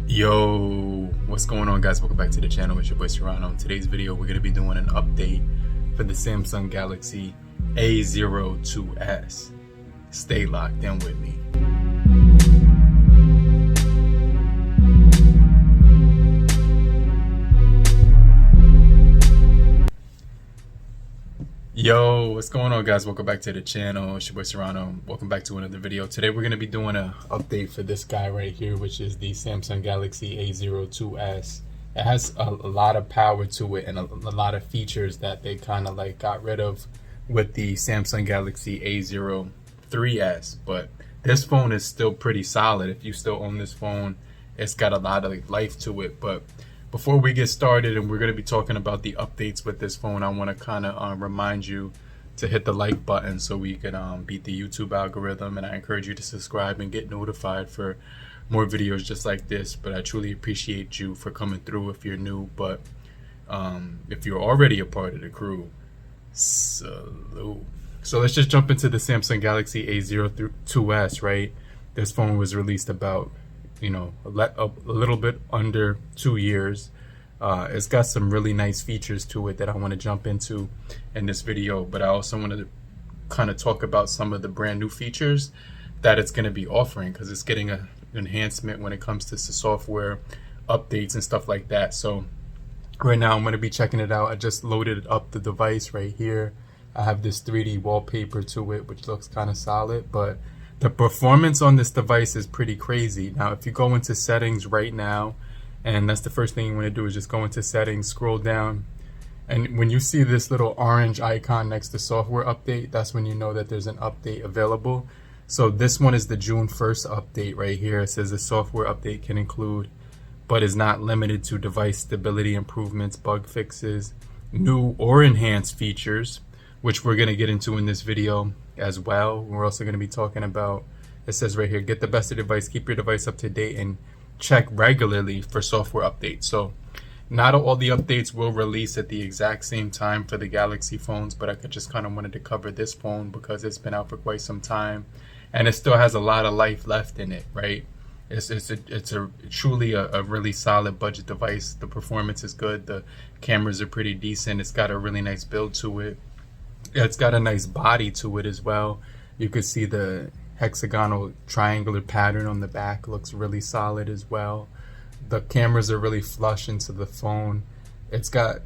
Yo, what's going on, guys? Welcome back to the channel. It's your boy Cyrano. In today's video, we're going to be doing an update for the Samsung Galaxy A02s. Stay locked in with me. Yo, what's going on, guys? Welcome back to the channel. It's your boy Serrano. Welcome back to another video. Today we're going to be doing an update for this guy right here, which is the Samsung Galaxy A02s. It has a lot of power to it and a lot of features that they kind of like got rid of with the Samsung Galaxy A03s. But this phone is still pretty solid. If you still own this phone, it's got a lot of life to it. But before we get started, and we're going to be talking about the updates with this phone, I want to kind of remind you to hit the like button so we can beat the YouTube algorithm, and I encourage you to subscribe and get notified for more videos just like this. But I truly appreciate you for coming through if you're new, but if you're already a part of the crew, salute. So let's just jump into the Samsung Galaxy A02s, right? This phone was released about a little bit under 2 years. It's got some really nice features to it that I want to jump into in this video, but I also want to kind of talk about some of the brand new features that it's going to be offering, because it's getting an enhancement when it comes to the software updates and stuff like that. So right now I'm going to be checking it out. I just loaded up the device right here. I have this 3D wallpaper to it, which looks kind of solid, but the performance on this device is pretty crazy. Now, if you go into settings right now, and that's the first thing you want to do, is just go into settings, scroll down, and when you see this little orange icon next to software update, that's when you know that there's an update available. So this one is the June 1st update right here. It says the software update can include, but is not limited to, device stability improvements, bug fixes, new or enhanced features, which we're going to get into in this video as well. We're also going to be talking about, it says right here, get the best of device, keep your device up to date, and check regularly for software updates. So not all the updates will release at the exact same time for the Galaxy phones, but I could just kind of wanted to cover this phone because it's been out for quite some time and it still has a lot of life left in it, right? It's truly a really solid budget device. The performance is good, the cameras are pretty decent, it's got a really nice build to it. It's got a nice body to it as well. You could see the hexagonal triangular pattern on the back looks really solid as well. The cameras are really flush into the phone. It's got,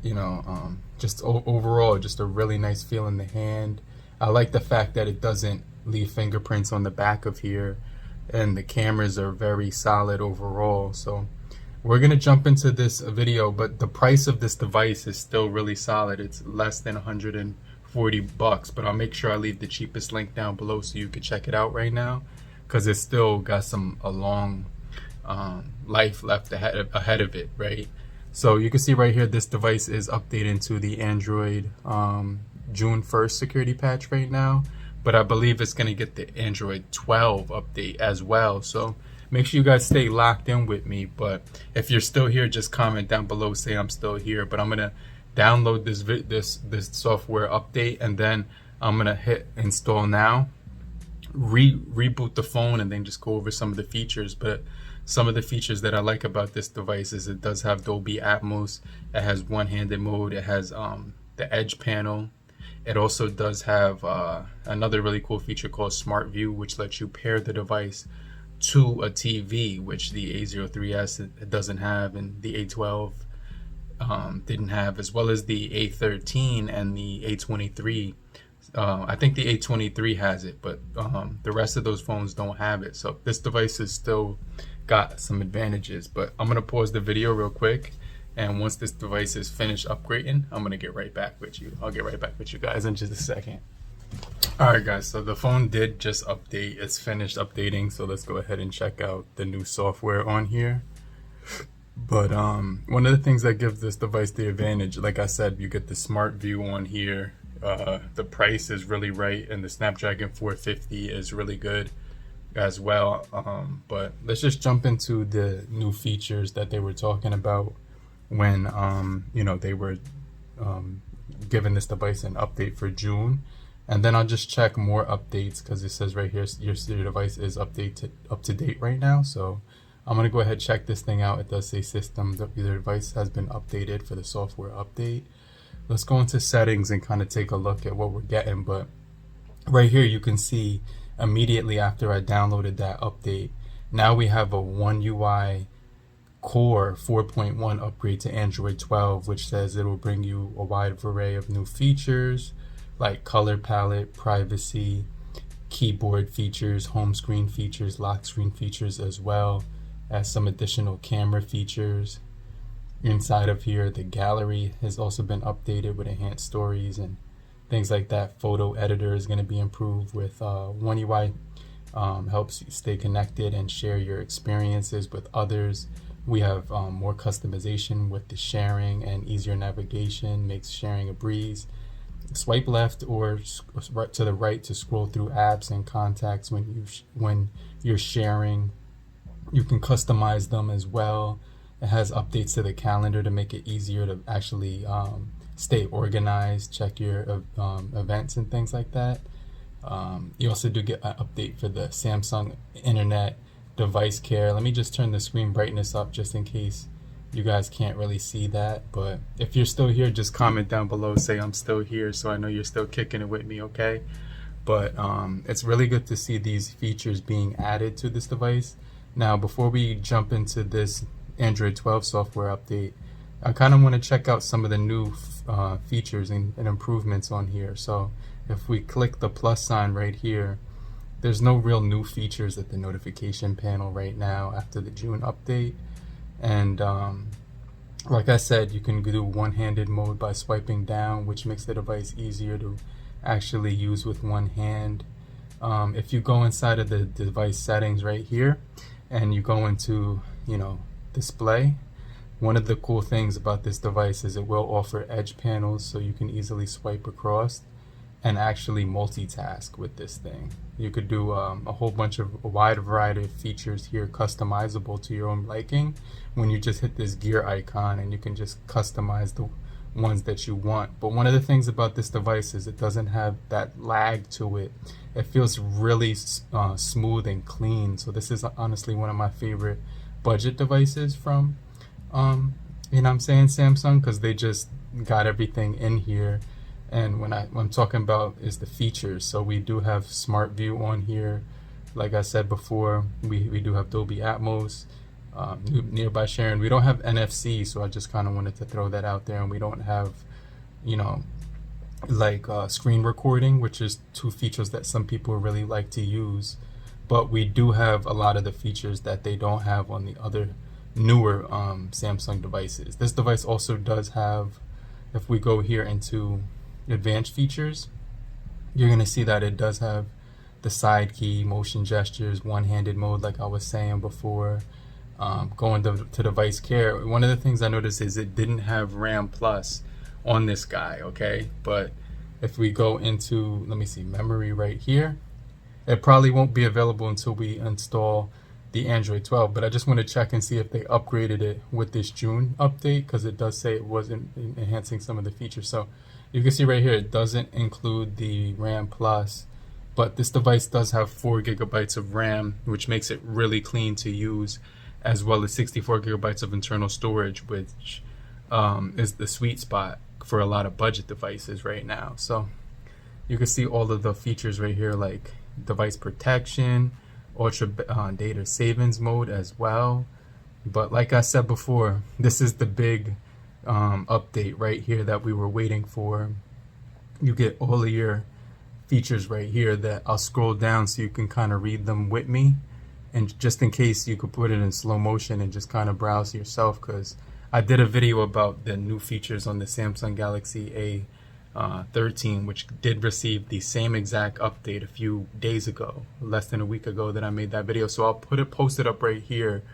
just overall, just a really nice feel in the hand. I like the fact that it doesn't leave fingerprints on the back of here, and the cameras are very solid overall. So we're going to jump into this video, but the price of this device is still really solid. It's less than $140, but I'll make sure I leave the cheapest link down below so you can check it out right now, because it's still got a long life left ahead of it, right? So you can see right here, this device is updated to the Android June 1st security patch right now, but I believe it's going to get the Android 12 update as well. So make sure you guys stay locked in with me. But if you're still here, just comment down below, say I'm still here. But I'm gonna download this software update, and then I'm gonna hit install now, reboot the phone, and then just go over some of the features. But some of the features that I like about this device is it does have Dolby Atmos, it has one-handed mode, it has the edge panel. It also does have another really cool feature called Smart View, which lets you pair the device to a TV, which the A03s it doesn't have, and the A12 didn't have, as well as the A13 and the A23. I think the A23 has it, but the rest of those phones don't have it. So this device has still got some advantages. But I'm gonna pause the video real quick, and once this device is finished upgrading, I'm gonna get right back with you. I'll get right back with you guys in just a second. Alright guys, so the phone did just update. It's finished updating, so let's go ahead and check out the new software on here. But one of the things that gives this device the advantage, like I said, you get the Smart View on here. The price is really right, and the Snapdragon 450 is really good as well. But let's just jump into the new features that they were talking about when they were giving this device an update for June. And then I'll just check more updates, because it says right here your device is up to date right now. So I'm going to go ahead and check this thing out. It does say system, the device has been updated for the software update. Let's go into settings and kind of take a look at what we're getting. But right here you can see immediately after I downloaded that update, now we have a One UI Core 4.1 upgrade to Android 12, which says it will bring you a wide array of new features like color palette, privacy, keyboard features, home screen features, lock screen features, as well as some additional camera features. Inside of here, the gallery has also been updated with enhanced stories and things like that. Photo editor is going to be improved with One UI. Helps you stay connected and share your experiences with others. We have more customization with the sharing and easier navigation, makes sharing a breeze. Swipe left or right to the right to scroll through apps and contacts when you're sharing. You can customize them as well. It has updates to the calendar to make it easier to actually stay organized, check your events and things like that. You also do get an update for the Samsung Internet device care. Let me just turn the screen brightness up just in case you guys can't really see that. But if you're still here, just comment down below, say I'm still here, so I know you're still kicking it with me, okay? But it's really good to see these features being added to this device. Now, before we jump into this Android 12 software update, I kind of want to check out some of the new features and improvements on here. So if we click the plus sign right here, there's no real new features at the notification panel right now after the June update. And like I said, you can do one-handed mode by swiping down, which makes the device easier to actually use with one hand. If you go inside of the device settings right here and you go into, display, one of the cool things about this device is it will offer edge panels, so you can easily swipe across and actually multitask with this thing. You could do a wide variety of features here, customizable to your own liking, when you just hit this gear icon, and you can just customize the ones that you want. But one of the things about this device is it doesn't have that lag to it. It feels really smooth and clean. So this is honestly one of my favorite budget devices from Samsung, because they just got everything in here. And what I'm talking about is the features. So we do have Smart View on here. Like I said before, we do have Dolby Atmos, nearby sharing. We don't have NFC, so I just kind of wanted to throw that out there. And we don't have, screen recording, which is two features that some people really like to use. But we do have a lot of the features that they don't have on the other newer Samsung devices. This device also does have, if we go here into advanced features, you're going to see that it does have the side key, motion gestures, one-handed mode like I was saying before. Going to device care, one of the things I noticed is it didn't have RAM Plus on this guy, okay? But if we go into, let me see, memory right here, it probably won't be available until we install the Android 12, but I just want to check and see if they upgraded it with this June update, because it does say it wasn't enhancing some of the features. So you can see right here, it doesn't include the RAM Plus, but this device does have 4 gigabytes of RAM, which makes it really clean to use, as well as 64 gigabytes of internal storage, which is the sweet spot for a lot of budget devices right now. So you can see all of the features right here, like device protection, ultra data savings mode as well. But like I said before, this is the big update right here that we were waiting for. You get all of your features right here that I'll scroll down so you can kind of read them with me, and just in case you could put it in slow motion and just kind of browse yourself, because I did a video about the new features on the Samsung Galaxy A13, which did receive the same exact update a few days ago, less than a week ago that I made that video. So I'll post it up right here,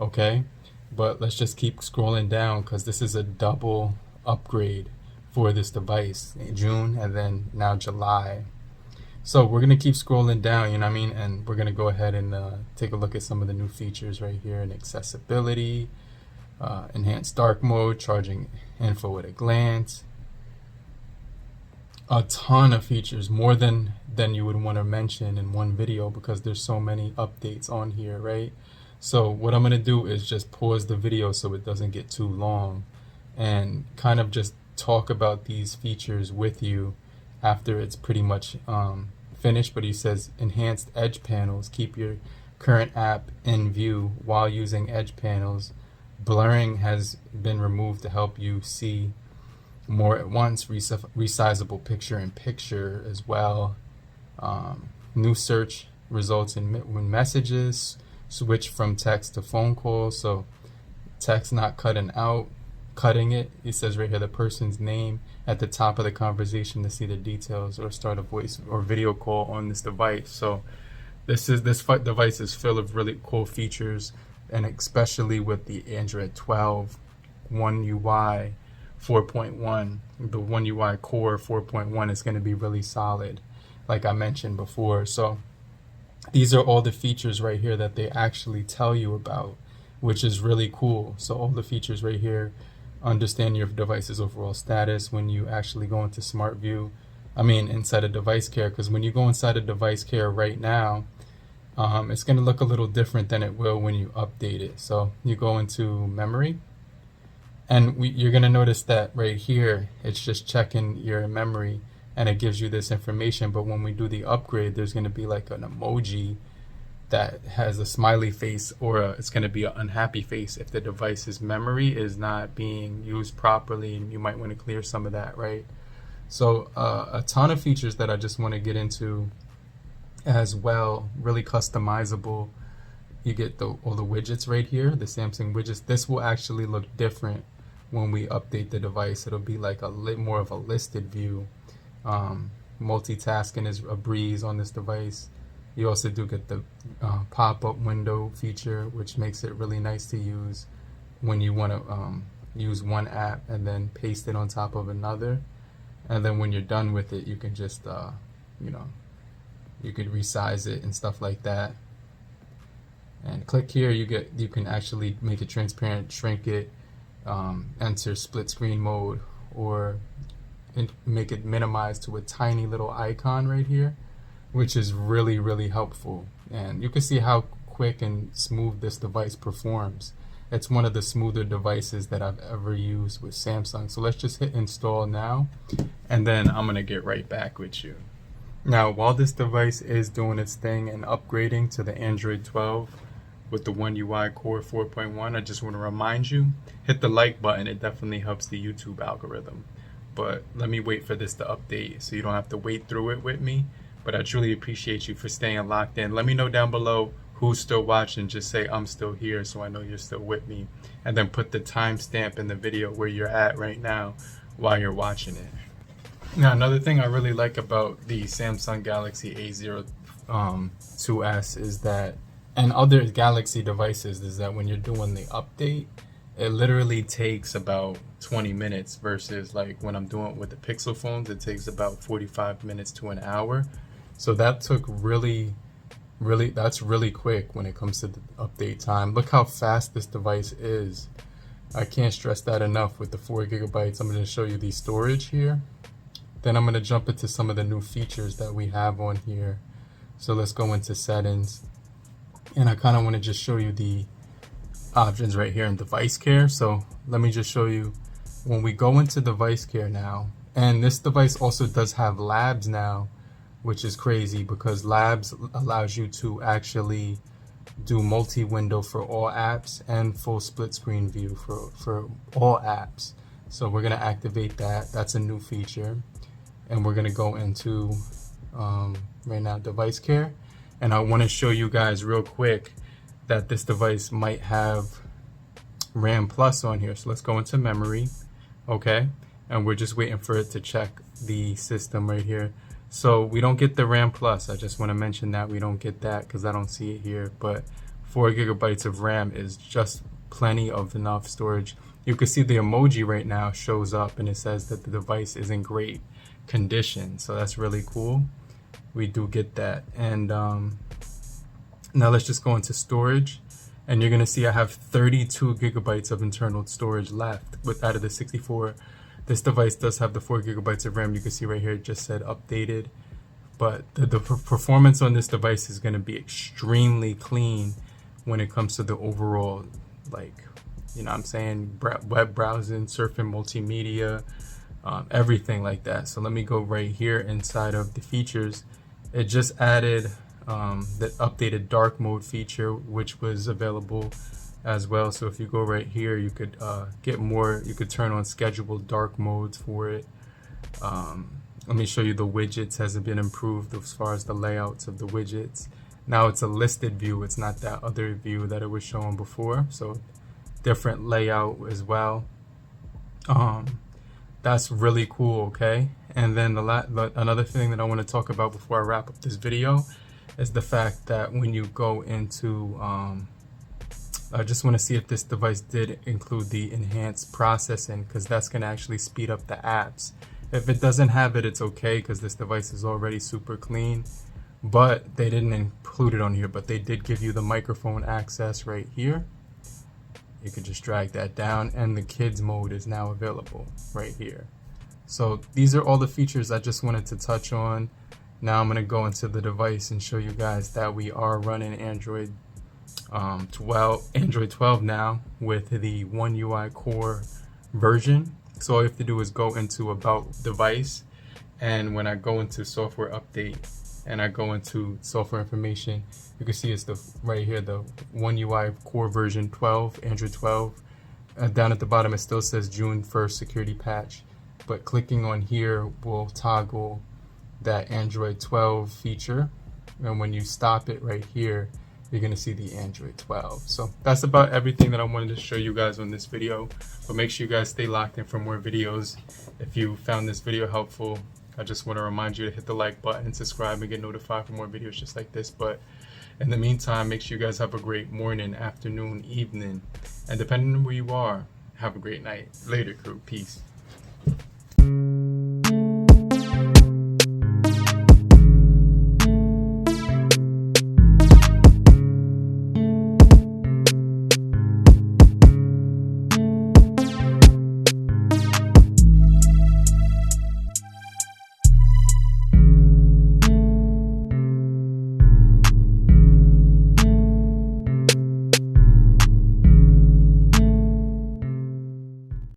okay? But let's just keep scrolling down, because this is a double upgrade for this device in June and then now July. So we're gonna keep scrolling down, and we're gonna go ahead and take a look at some of the new features right here in accessibility, enhanced dark mode, charging info at a glance. A ton of features, more than you would want to mention in one video, because there's so many updates on here, right? So what I'm going to do is just pause the video so it doesn't get too long and kind of just talk about these features with you after it's pretty much finished. But he says enhanced edge panels, keep your current app in view while using edge panels. Blurring has been removed to help you see more at once. Resizable picture in picture as well. New search results in when messages switch from text to phone calls. So text not cutting it. It says right here the person's name at the top of the conversation to see the details or start a voice or video call on this device. So this device is filled with really cool features, and especially with the Android 12 One UI 4.1, the One UI Core 4.1 is going to be really solid, like I mentioned before. So these are all the features right here that they actually tell you about, which is really cool. So all the features right here, understand your device's overall status when you actually go into Smart View. Inside of Device Care, because when you go inside of Device Care right now, it's going to look a little different than it will when you update it. So you go into Memory, and you're going to notice that right here, it's just checking your memory, and it gives you this information. But when we do the upgrade, there's going to be like an emoji that has a smiley face, or it's going to be an unhappy face if the device's memory is not being used properly, and you might want to clear some of that, right? So a ton of features that I just want to get into as well, really customizable. You get all the widgets right here, the Samsung widgets. This will actually look different when we update the device. It'll be like more of a listed view. Multitasking is a breeze on this device. You also do get the pop-up window feature, which makes it really nice to use when you want to use one app and then paste it on top of another. And then when you're done with it, you can just, you could resize it and stuff like that. And click here, you can actually make it transparent, shrink it, enter split screen mode, or make it minimized to a tiny little icon right here, which is really, really helpful. And you can see how quick and smooth this device performs. It's one of the smoother devices that I've ever used with Samsung. So let's just hit install now, and then I'm gonna get right back with you. Now, while this device is doing its thing and upgrading to the Android 12 with the One UI Core 4.1, I just want to remind you, hit the like button. It definitely helps the YouTube algorithm. But let me wait for this to update so you don't have to wait through it with me. But I truly appreciate you for staying locked in. Let me know down below who's still watching. Just say I'm still here so I know you're still with me. And then put the timestamp in the video where you're at right now while you're watching it. Now, another thing I really like about the Samsung Galaxy A02s is that, and other Galaxy devices, is that when you're doing the update, it literally takes about 20 minutes versus like when I'm doing it with the Pixel phones, it takes about 45 minutes to an hour. So that took that's really quick when it comes to the update time. Look how fast this device is. I can't stress that enough with the 4 gigabytes. I'm going to show you the storage here. Then I'm going to jump into some of the new features that we have on here. So let's go into settings. And I kind of want to just show you the options right here in Device Care. So let me just show you when we go into Device Care now. And this device also does have Labs now, which is crazy because Labs allows you to actually do multi-window for all apps and full split screen view for all apps. So we're going to activate that. That's a new feature. And we're going to go into right now Device Care. And I want to show you guys real quick that this device might have RAM Plus on here. So let's go into Memory. Okay. And we're just waiting for it to check the system right here. So we don't get the RAM Plus. I just want to mention that we don't get that because I don't see it here. But 4 gigabytes of RAM is just plenty of enough storage. You can see the emoji right now shows up and it says that the device is in great condition. So that's really cool. We do get that. And now let's just go into storage. And you're going to see I have 32 gigabytes of internal storage left out of the 64. This device does have the 4 gigabytes of RAM. You can see right here it just said updated. But the performance on this device is going to be extremely clean when it comes to the overall, like, you know what I'm saying, web browsing, surfing, multimedia, everything like that. So let me go right here inside of the features. It just added the updated dark mode feature, which was available as well. So if you go right here, you could get more, you could turn on scheduled dark modes for it. Let me show you the widgets. Has it been improved as far as the layouts of the widgets? Now it's a listed view, it's not that other view that it was showing before. So different layout as well. That's really cool, okay? And then another thing that I want to talk about before I wrap up this video is the fact that when you go into, I just want to see if this device did include the enhanced processing, because that's going to actually speed up the apps. If it doesn't have it, it's okay, because this device is already super clean, but they didn't include it on here. But they did give you the microphone access right here. You could just drag that down, and the kids mode is now available right here. So these are all the features I just wanted to touch on. Now I'm going to go into the device and show you guys that we are running Android 12 now with the One UI Core version. So all you have to do is go into About Device, and when I go into Software Update and I go into Software Information, you can see it's right here, the One UI Core version 12, Android 12. Down at the bottom, it still says June 1st security patch, but clicking on here will toggle that Android 12 feature, and when you stop it right here, you're going to see the Android 12. So that's about everything that I wanted to show you guys on this video, but make sure you guys stay locked in for more videos. If you found this video helpful, I just want to remind you to hit the like button, subscribe, and get notified for more videos just like this. But in the meantime, make sure you guys have a great morning, afternoon, evening, and depending on where you are, have a great night. Later, crew. Peace.